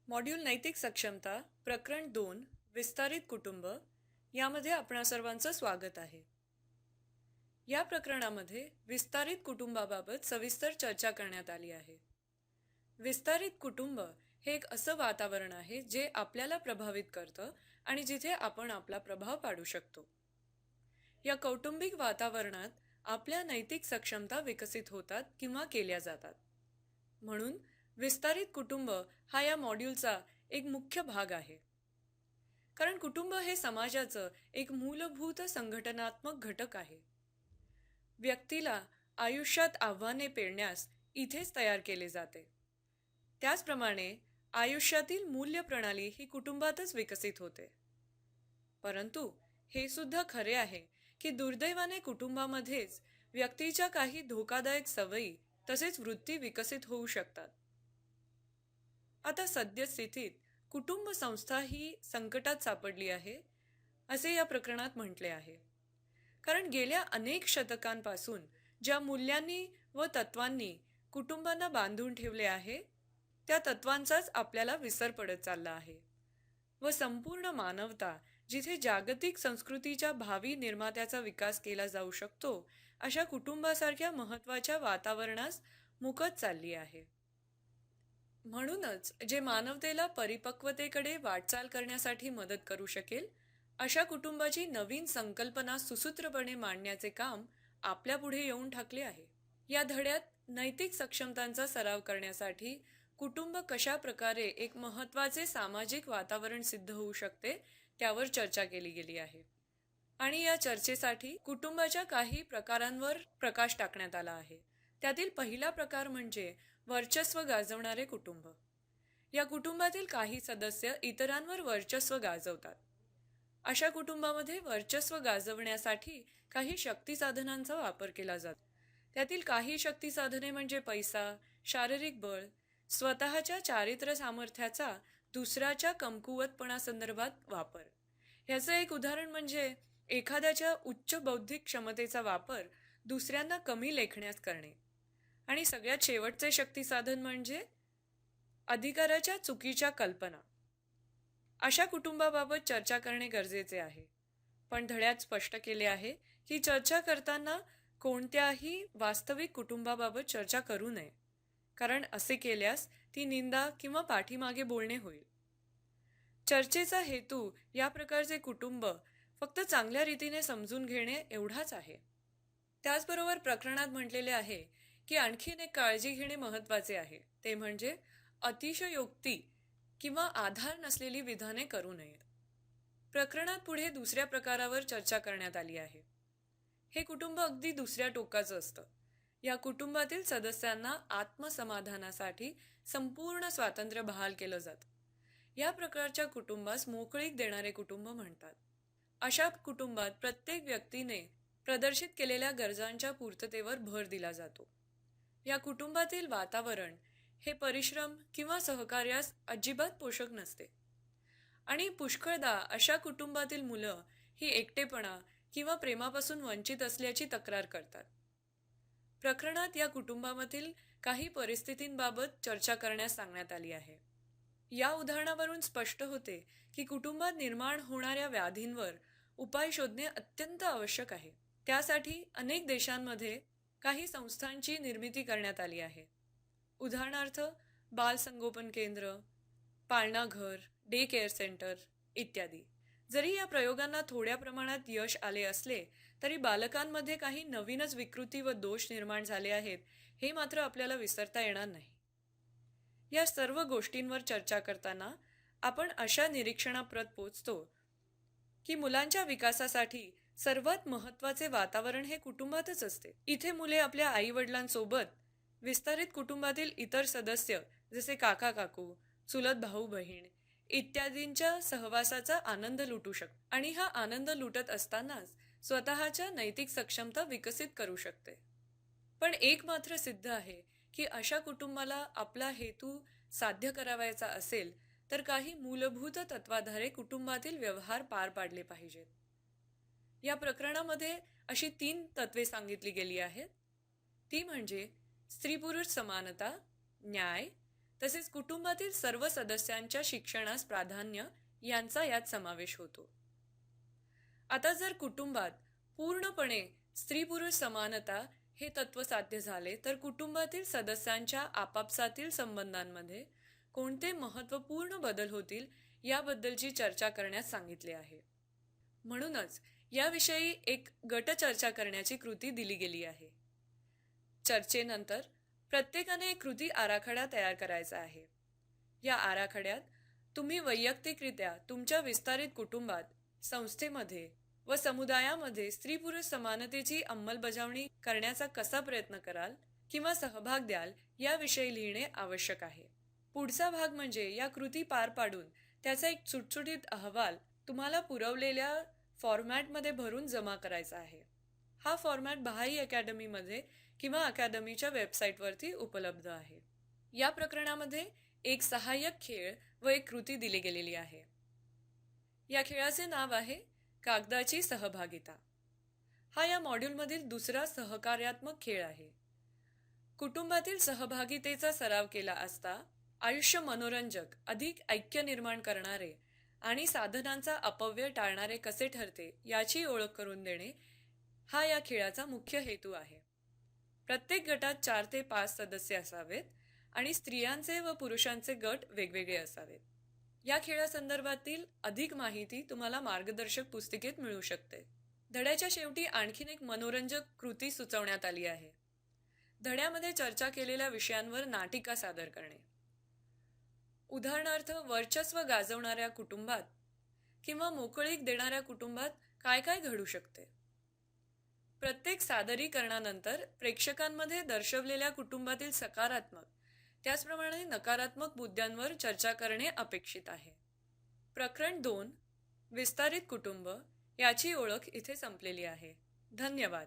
Module नैतिक सक्षमता प्रकरण 2 विस्तारित कुटुंब यामध्ये आपणा सर्वांचं स्वागत आहे. या प्रकरणामध्ये विस्तारित कुटुंबाबाबत सविस्तर चर्चा करण्यात आली आहे. विस्तारित कुटुंब हे एक असं वातावरण आहे जे आपल्याला प्रभावित करतं आणि जिथे आपण आपला प्रभाव पाडू शकतो. या कौटुंबिक वातावरणात आपल्या नैतिक सक्षमता विकसित होतात किंवा केल्या जातात. म्हणून विस्तारित कुटुंब हा या मॉड्यूलचा एक मुख्य भाग आहे. कारण कुटुंब हे समाजाचं एक मूलभूत संघटनात्मक घटक आहे. व्यक्तीला आयुष्यात आव्हाने पेलण्यास इथेच तयार केले जाते. त्याचप्रमाणे आयुष्यातील मूल्य प्रणाली ही कुटुंबातच विकसित होते. परंतु हे सुद्धा खरे आहे की दुर्दैवाने कुटुंबामध्येच व्यक्तीच्या काही धोकादायक सवयी तसेच वृत्ती विकसित होऊ शकतात. आता सद्यस्थितीत कुटुंब संस्था ही संकटात सापडली आहे असे या प्रकरणात म्हटले आहे. कारण गेल्या अनेक शतकांपासून ज्या मूल्यांनी व तत्वांनी कुटुंबांना बांधून ठेवले आहे त्या तत्वांचाच आपल्याला विसर पडत चालला आहे व संपूर्ण मानवता जिथे जागतिक संस्कृतीच्या भावी निर्मात्याचा विकास केला जाऊ शकतो अशा कुटुंबासारख्या महत्त्वाच्या वातावरणास मुकत चालली आहे. म्हणूनच जे मानवतेला परिपक्वतेकडे वाटचाल करण्यासाठी मदत करू शकेल अशा कुटुंबाची नवीन संकल्पना सुसूत्रपणे मांडण्याचे काम आपल्या पुढे येऊन ठाकले आहे. या धड्यात नैतिक सक्षमतांचा सराव करण्यासाठी कुटुंब कशा प्रकारे एक महत्त्वाचे सामाजिक वातावरण सिद्ध होऊ शकते त्यावर चर्चा केली गेली आहे. आणि या चर्चेसाठी कुटुंबाच्या काही प्रकारांवर प्रकाश टाकण्यात आला आहे. त्यातील पहिला प्रकार म्हणजे वर्चस्व गाजवणारे कुटुंब. या कुटुंबातील काही सदस्य इतरांवर वर्चस्व गाजवतात. अशा कुटुंबामध्ये वर्चस्व गाजवण्यासाठी काही शक्ती साधनांचा वापर केला जातो. त्यातील काही शक्ती साधने म्हणजे पैसा, शारीरिक बळ, स्वतःच्या चारित्र्य सामर्थ्याचा दुसऱ्याच्या कमकुवतपणासंदर्भात वापर. ह्याचं एक उदाहरण म्हणजे एखाद्याच्या उच्च बौद्धिक क्षमतेचा वापर दुसऱ्यांना कमी लेखण्यास करणे. आणि सगळ्यात शेवटचे शक्ती साधन म्हणजे अधिकाराच्या चुकीच्या कल्पना. अशा कुटुंबाबाबत चर्चा करणे गरजेचे आहे. पण धड्यात स्पष्ट केले आहे की चर्चा करताना कोणत्याही वास्तविक कुटुंबाबाबत चर्चा करू नये. कारण असे केल्यास ती निंदा किंवा पाठीमागे बोलणे होईल. चर्चेचा हेतू या प्रकारचे कुटुंब फक्त चांगल्या रीतीने समजून घेणे एवढाच आहे. त्याचबरोबर प्रकरणात म्हटलेले आहे की आणखीन एक काळजी घेणे महत्त्वाचे आहे. ते म्हणजे अतिशयोक्ती किंवा आधार नसलेली विधाने करू नयेत. प्रकरणात पुढे दुसऱ्या प्रकारावर चर्चा करण्यात आली आहे. हे कुटुंब अगदी दुसऱ्या टोकाचं असतं. या कुटुंबातील सदस्यांना आत्मसमाधानासाठी संपूर्ण स्वातंत्र्य बहाल केलं जातं. या प्रकारच्या कुटुंबास मोकळीक देणारे कुटुंब म्हणतात. अशा कुटुंबात प्रत्येक व्यक्तीने प्रदर्शित केलेल्या गरजांच्या पूर्ततेवर भर दिला जातो. या कुटुंबातील वातावरण हे परिश्रम किंवा सहकार्यास अजिबात पोषक नसते. आणि पुष्कळदा अशा कुटुंबातील मुलं ही एकटेपणा किंवा प्रेमापासून वंचित असल्याची तक्रार करतात. प्रकरणात या कुटुंबामधील काही परिस्थितींबाबत चर्चा करण्यास सांगण्यात आली आहे. या उदाहरणावरून स्पष्ट होते की कुटुंबात निर्माण होणाऱ्या व्याधींवर उपाय शोधणे अत्यंत आवश्यक आहे. त्यासाठी अनेक देशांमध्ये काही संस्थांची निर्मिती करण्यात आली आहे. उदाहरणार्थ बाल संगोपन केंद्र, पाळणा घर, डे केअर सेंटर इत्यादी. जरी या प्रयोगांना थोड्या प्रमाणात यश आले असले तरी बालकांमध्ये काही नवीनच विकृती व दोष निर्माण झाले आहेत हे मात्र आपल्याला विसरता येणार नाही. या सर्व गोष्टींवर चर्चा करताना आपण अशा निरीक्षणाप्रत पोचतो की मुलांच्या विकासासाठी सर्वात महत्त्वाचे वातावरण हे कुटुंबातच असते. इथे मुले आपल्या आई वडिलांसोबत विस्तारित कुटुंबातील इतर सदस्य जसे काका काकू, चुलत भाऊ बहीण इत्यादींच्या सहवासाचा आनंद लुटू शकते आणि हा आनंद लुटत असतानाच स्वतःच्या नैतिक सक्षमता विकसित करू शकते. पण एक मात्र सिद्ध आहे की अशा कुटुंबाला आपला हेतू साध्य करावायचा असेल तर काही मूलभूत तत्वाधारे कुटुंबातील व्यवहार पार पाडले पाहिजेत. या प्रकरणामध्ये अशी 3 तत्वे सांगितली गेली आहेत. ती म्हणजे स्त्री पुरुष समानता, न्याय तसेच कुटुंबातील सर्व सदस्यांच्या शिक्षणास प्राधान्य यांचा यात समावेश होतो. आता जर कुटुंबात पूर्णपणे स्त्री पुरुष समानता हे तत्व साध्य झाले तर कुटुंबातील सदस्यांच्या आपापसातील संबंधांमध्ये कोणते महत्त्वपूर्ण बदल होतील याबद्दलची चर्चा करण्यास सांगितले आहे. म्हणूनच याविषयी एक गट चर्चा करण्याची कृती दिली गेली आहे. चर्चेनंतर प्रत्येकाने एक कृती आराखडा तयार करायचा आहे. या आराखड्यात तुम्ही वैयक्तिकरित्या तुमच्या विस्तारित कुटुंबात, संस्थेमध्ये व समुदायामध्ये स्त्री पुरुष समानतेची अंमलबजावणी करण्याचा कसा प्रयत्न कराल किंवा सहभाग द्याल याविषयी लिहिणे आवश्यक आहे. पुढचा भाग म्हणजे या कृती पार पाडून त्याचा एक सुटसुटीत अहवाल तुम्हाला पुरवलेल्या फॉर्मॅटमध्ये भरून जमा करायचा आहे. हा फॉर्मॅट बहाई अकॅडमीमध्ये किंवा अकॅडमीच्या वेबसाईटवरती उपलब्ध आहे. या प्रकरणामध्ये एक सहाय्यक खेळ व एक कृती दिली गेलेली आहे. या खेळाचे नाव आहे कागदाची सहभागिता. हा या मॉड्यूलमधील दुसरा सहकार्यात्मक खेळ आहे. कुटुंबातील सहभागितेचा सराव केला असता आयुष्य मनोरंजक, अधिक ऐक्य निर्माण करणारे आणि साधनांचा अपव्यय टाळणारे कसे ठरते याची ओळख करून देणे हा या खेळाचा मुख्य हेतू आहे. प्रत्येक गटात 4 ते 5 सदस्य असावेत आणि स्त्रियांचे व पुरुषांचे गट वेगवेगळे असावेत. या खेळासंदर्भातील अधिक माहिती तुम्हाला मार्गदर्शक पुस्तिकेत मिळू शकते. धड्याच्या शेवटी आणखीन एक मनोरंजक कृती सुचवण्यात आली आहे. धड्यामध्ये चर्चा केलेल्या विषयांवर नाटिका सादर करणे. उदाहरणार्थ, वर्चस्व गाजवणाऱ्या कुटुंबात किंवा मोकळीक देणाऱ्या कुटुंबात काय काय घडू शकते. प्रत्येक सादरीकरणानंतर प्रेक्षकांमध्ये दर्शवलेल्या कुटुंबातील सकारात्मक त्याचप्रमाणे नकारात्मक मुद्द्यांवर चर्चा करणे अपेक्षित आहे. प्रकरण 2 विस्तारित कुटुंब याची ओळख इथे संपलेली आहे. धन्यवाद.